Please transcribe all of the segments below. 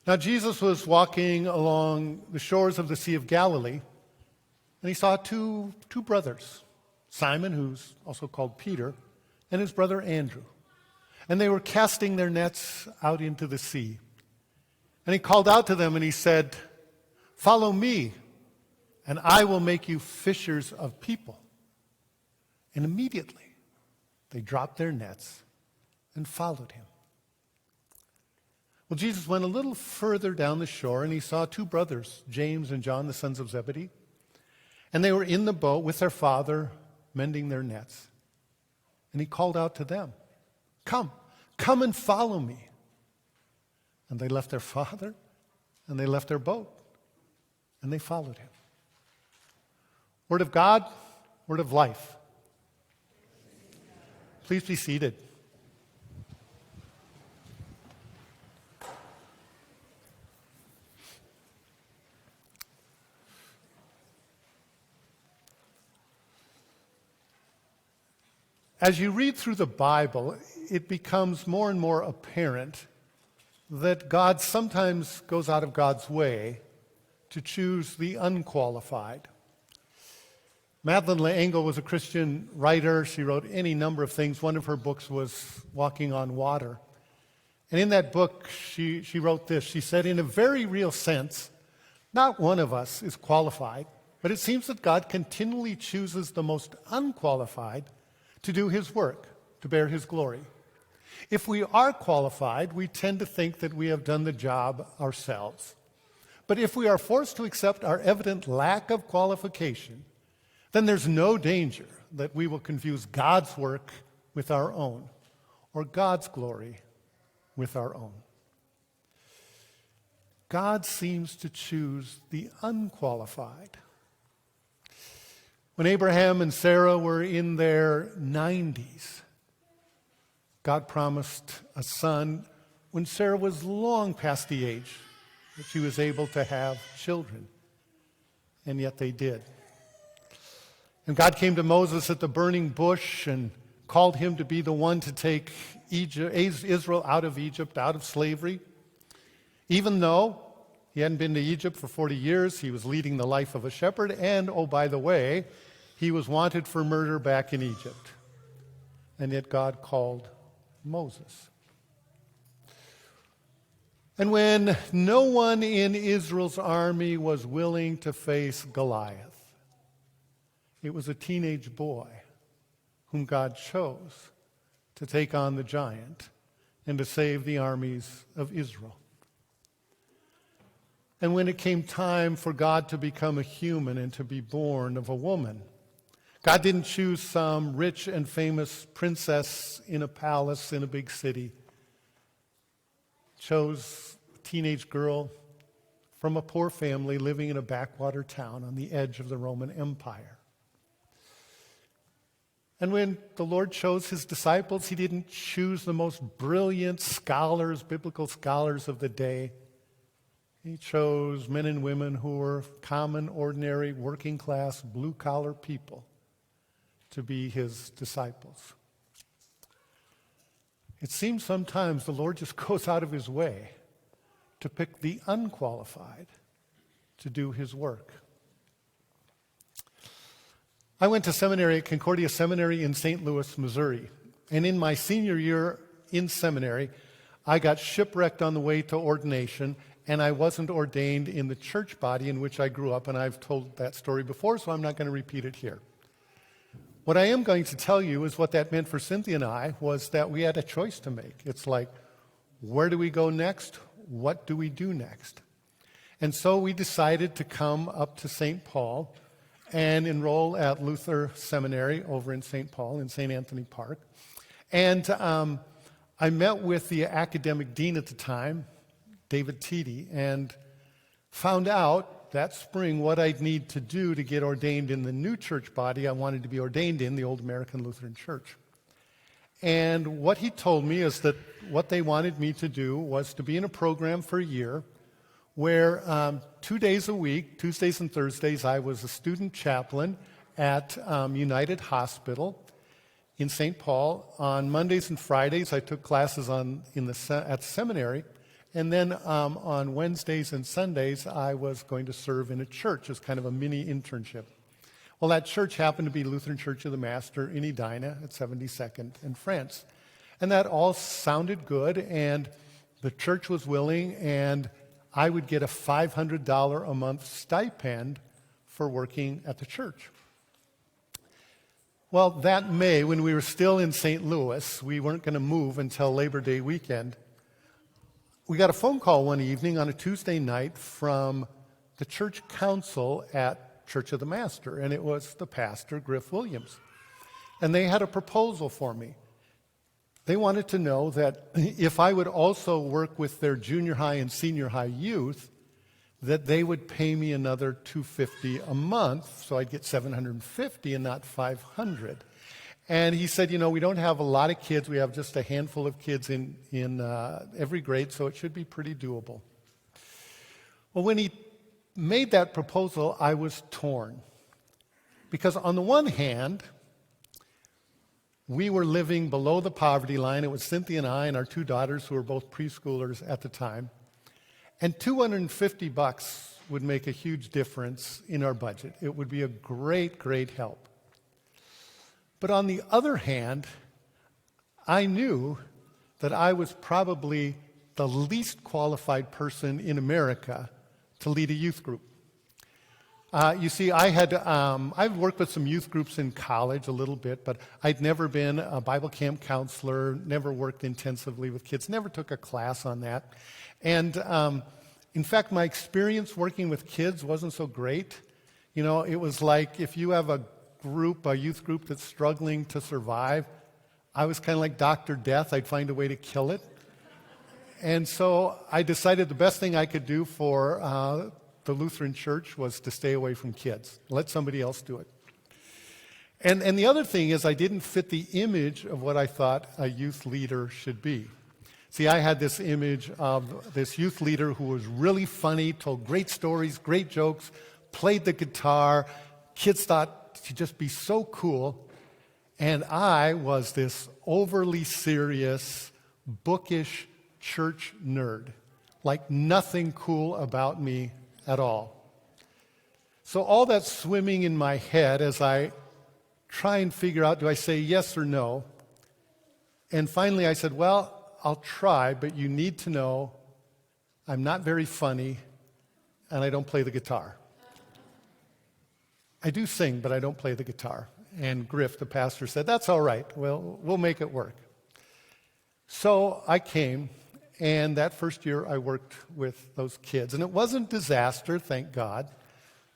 Now, Jesus was walking along the shores of the Sea of Galilee, and he saw two brothers, Simon, who's also called Peter, and his brother Andrew. And they were casting their nets out into the sea. And he called out to them and he said, "Follow me, and I will make you fishers of people." And immediately they dropped their nets and followed him. Well, Jesus went a little further down the shore and he saw two brothers, James and John, the sons of Zebedee. And they were in the boat with their father, mending their nets. And he called out to them, Come and follow me." And they left their father and they left their boat and they followed him. Word of God, word of life. Please be seated. As you read through the Bible, it becomes more and more apparent that God sometimes goes out of God's way to choose the unqualified. Madeleine L'Engle was a Christian writer. She wrote any number of things. One of her books was Walking on Water. And in that book, she wrote this. She said, "In a very real sense, not one of us is qualified, but it seems that God continually chooses the most unqualified to do his work, to bear his glory. If we are qualified, we tend to think that we have done the job ourselves. But if we are forced to accept our evident lack of qualification, then there's no danger that we will confuse God's work with our own, or God's glory with our own." God seems to choose the unqualified. When Abraham and Sarah were in their 90s, God promised a son when Sarah was long past the age that she was able to have children. And yet they did. And God came to Moses at the burning bush and called him to be the one to take Israel out of Egypt, out of slavery. Even though he hadn't been to Egypt for 40 years, he was leading the life of a shepherd, and, oh, by the way, he was wanted for murder back in Egypt. And yet God called Moses. And when no one in Israel's army was willing to face Goliath, it was a teenage boy whom God chose to take on the giant and to save the armies of Israel. And when it came time for God to become a human and to be born of a woman, God didn't choose some rich and famous princess in a palace in a big city. He chose a teenage girl from a poor family living in a backwater town on the edge of the Roman Empire. And when the Lord chose his disciples, he didn't choose the most brilliant scholars, biblical scholars of the day. He chose men and women who were common, ordinary, working class, blue-collar people to be his disciples. It seems sometimes the Lord just goes out of his way to pick the unqualified to do his work. I went to seminary at Concordia Seminary in St. Louis, Missouri. And in my senior year in seminary, I got shipwrecked on the way to ordination, and I wasn't ordained in the church body in which I grew up, and I've told that story before, so I'm not going to repeat it here. What I am going to tell you is what that meant for Cynthia and I was that we had a choice to make. It's like, where do we go next? What do we do next? And so we decided to come up to St. Paul and enroll at Luther Seminary over in St. Paul in St. Anthony Park. And I met with the academic dean at the time, David Teedy, and found out that spring what I'd need to do to get ordained in the new church body I wanted to be ordained in, the Old American Lutheran Church. And what he told me is that what they wanted me to do was to be in a program for a year where 2 days a week, Tuesdays and Thursdays, I was a student chaplain at United Hospital in St. Paul. On Mondays and Fridays, I took classes at the seminary. And then on Wednesdays and Sundays, I was going to serve in a church as kind of a mini internship. Well, that church happened to be Lutheran Church of the Master in Edina at 72nd and France. And that all sounded good, and the church was willing, and I would get a $500 a month stipend for working at the church. Well, that May, when we were still in St. Louis, we weren't going to move until Labor Day weekend. We got a phone call one evening on a Tuesday night from the church council at Church of the Master, and it was the pastor, Griff Williams. And they had a proposal for me. They wanted to know that if I would also work with their junior high and senior high youth, that they would pay me another $250 a month, so I'd get $750 and not $500. And he said, we don't have a lot of kids. We have just a handful of kids in every grade, so it should be pretty doable. Well, when he made that proposal, I was torn. Because on the one hand, we were living below the poverty line. It was Cynthia and I and our two daughters, who were both preschoolers at the time. And $250 would make a huge difference in our budget. It would be a great, great help. But on the other hand, I knew that I was probably the least qualified person in America to lead a youth group. You see, I've worked with some youth groups in college a little bit, but I'd never been a Bible camp counselor, never worked intensively with kids, never took a class on that. And in fact, my experience working with kids wasn't so great. It was like if you have a youth group that's struggling to survive, I was kind of like Dr. Death. I'd find a way to kill it. And so I decided the best thing I could do for the Lutheran Church was to stay away from kids. Let somebody else do it. And the other thing is I didn't fit the image of what I thought a youth leader should be. See, I had this image of this youth leader who was really funny, told great stories, great jokes, played the guitar. Kids thought he'd just be so cool. And I was this overly serious, bookish church nerd. Like nothing cool about me at all. So all that's swimming in my head as I try and figure out, do I say yes or no? And finally I said, well, I'll try, but you need to know I'm not very funny and I don't play the guitar. I do sing, but I don't play the guitar. And Griff, the pastor, said, that's all right. Well, we'll make it work. So I came. And that first year, I worked with those kids. And it wasn't disaster, thank God,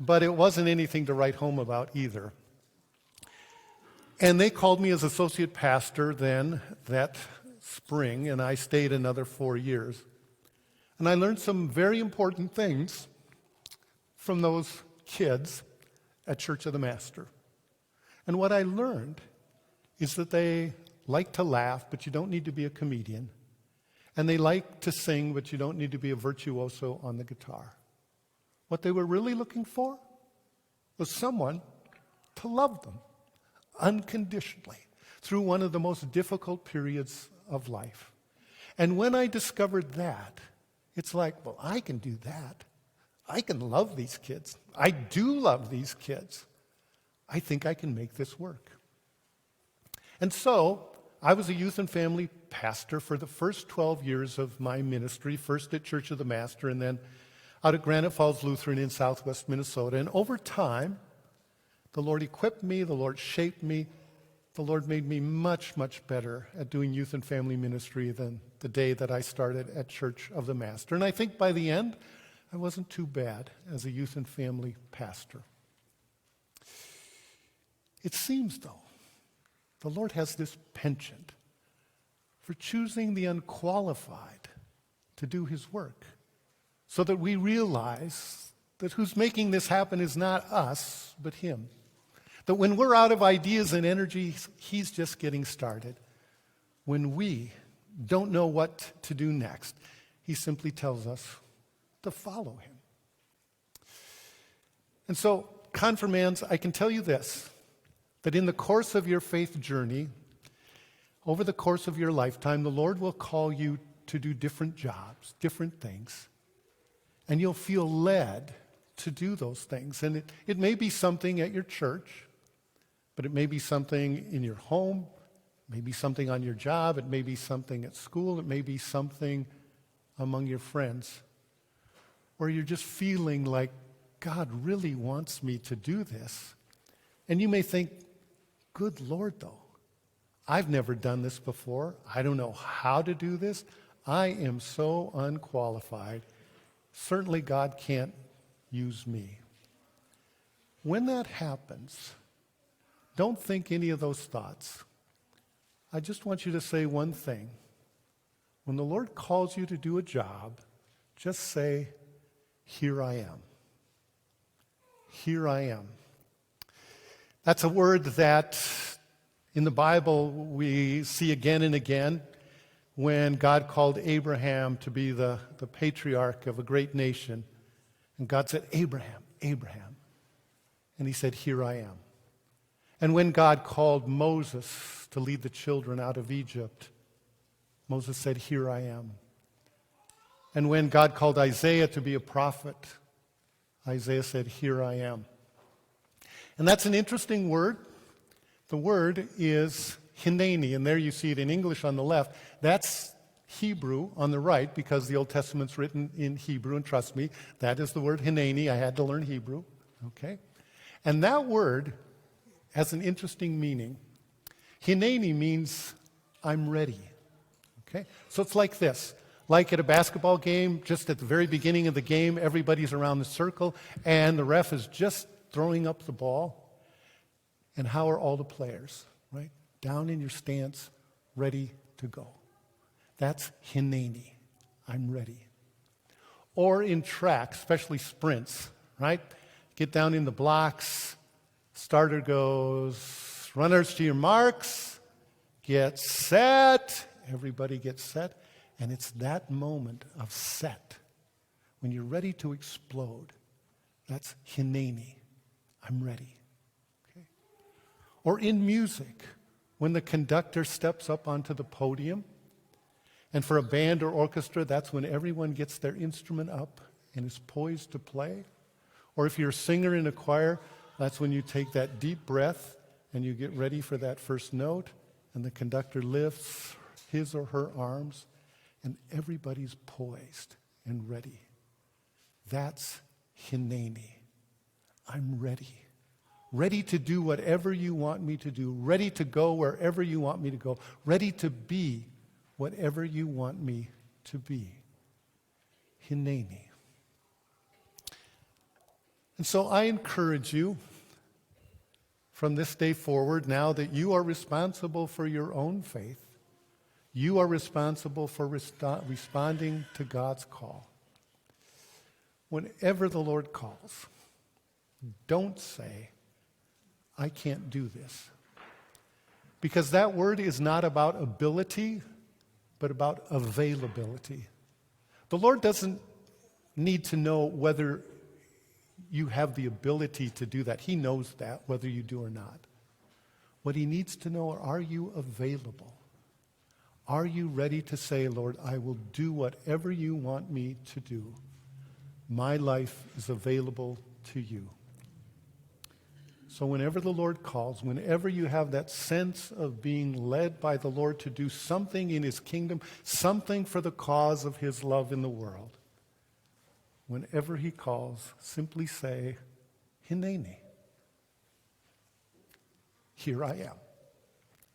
but it wasn't anything to write home about either. And they called me as associate pastor then that spring, and I stayed another 4 years. And I learned some very important things from those kids at Church of the Master. And what I learned is that they like to laugh, but you don't need to be a comedian. And they like to sing, but you don't need to be a virtuoso on the guitar. What they were really looking for was someone to love them unconditionally through one of the most difficult periods of life. And when I discovered that, it's like, well, I can do that. I can love these kids. I do love these kids. I think I can make this work. And so I was a youth and family pastor for the first 12 years of my ministry, first at Church of the Master and then out at Granite Falls Lutheran in southwest Minnesota. And over time, the Lord equipped me, the Lord shaped me, the Lord made me much, much better at doing youth and family ministry than the day that I started at Church of the Master. And I think by the end, I wasn't too bad as a youth and family pastor. It seems, though, the Lord has this penchant for choosing the unqualified to do his work so that we realize that who's making this happen is not us, but him. That when we're out of ideas and energy, he's just getting started. When we don't know what to do next, he simply tells us to follow him. And so, confirmands, I can tell you this, that in the course of your faith journey, over the course of your lifetime, the Lord will call you to do different jobs, different things. And you'll feel led to do those things. And it may be something at your church, but it may be something in your home, maybe something on your job, it may be something at school, it may be something among your friends, where you're just feeling like God really wants me to do this. And you may think, good Lord, though, I've never done this before. I don't know how to do this. I am so unqualified. Certainly God can't use me. When that happens, don't think any of those thoughts. I just want you to say one thing. When the Lord calls you to do a job, just say, here I am. Here I am. That's a word that in the Bible we see again and again when God called Abraham to be the patriarch of a great nation. And God said, Abraham, Abraham. And he said, here I am. And when God called Moses to lead the children out of Egypt, Moses said, here I am. And when God called Isaiah to be a prophet, Isaiah said, here I am. And that's an interesting word. The word is Hineni, and there you see it in English on the left. That's Hebrew on the right because the Old Testament's written in Hebrew, and trust me, that is the word Hineni. I had to learn Hebrew, okay? And that word has an interesting meaning. Hineni means I'm ready, okay? So it's like this. Like at a basketball game, just at the very beginning of the game, everybody's around the circle, and the ref is just throwing up the ball. And how are all the players, right? Down in your stance, ready to go. That's Hineni. I'm ready. Or in track, especially sprints, right? Get down in the blocks, starter goes, runners to your marks, get set, everybody gets set, and it's that moment of set, when you're ready to explode. That's Hineni. I'm ready. Okay? Or in music, when the conductor steps up onto the podium, and for a band or orchestra, that's when everyone gets their instrument up and is poised to play. Or if you're a singer in a choir, that's when you take that deep breath and you get ready for that first note, and the conductor lifts his or her arms, and everybody's poised and ready. That's Hineni. I'm ready. Ready to do whatever you want me to do. Ready to go wherever you want me to go. Ready to be whatever you want me to be. Hineni. And so I encourage you from this day forward, now that you are responsible for your own faith, you are responsible for responding to God's call. Whenever the Lord calls, don't say, I can't do this. Because that word is not about ability, but about availability. The Lord doesn't need to know whether you have the ability to do that. He knows that, whether you do or not. What he needs to know, are you available? Are you ready to say, Lord, I will do whatever you want me to do. My life is available to you. So whenever the Lord calls, whenever you have that sense of being led by the Lord to do something in his kingdom, something for the cause of his love in the world, whenever he calls, simply say, Hineni. Here I am.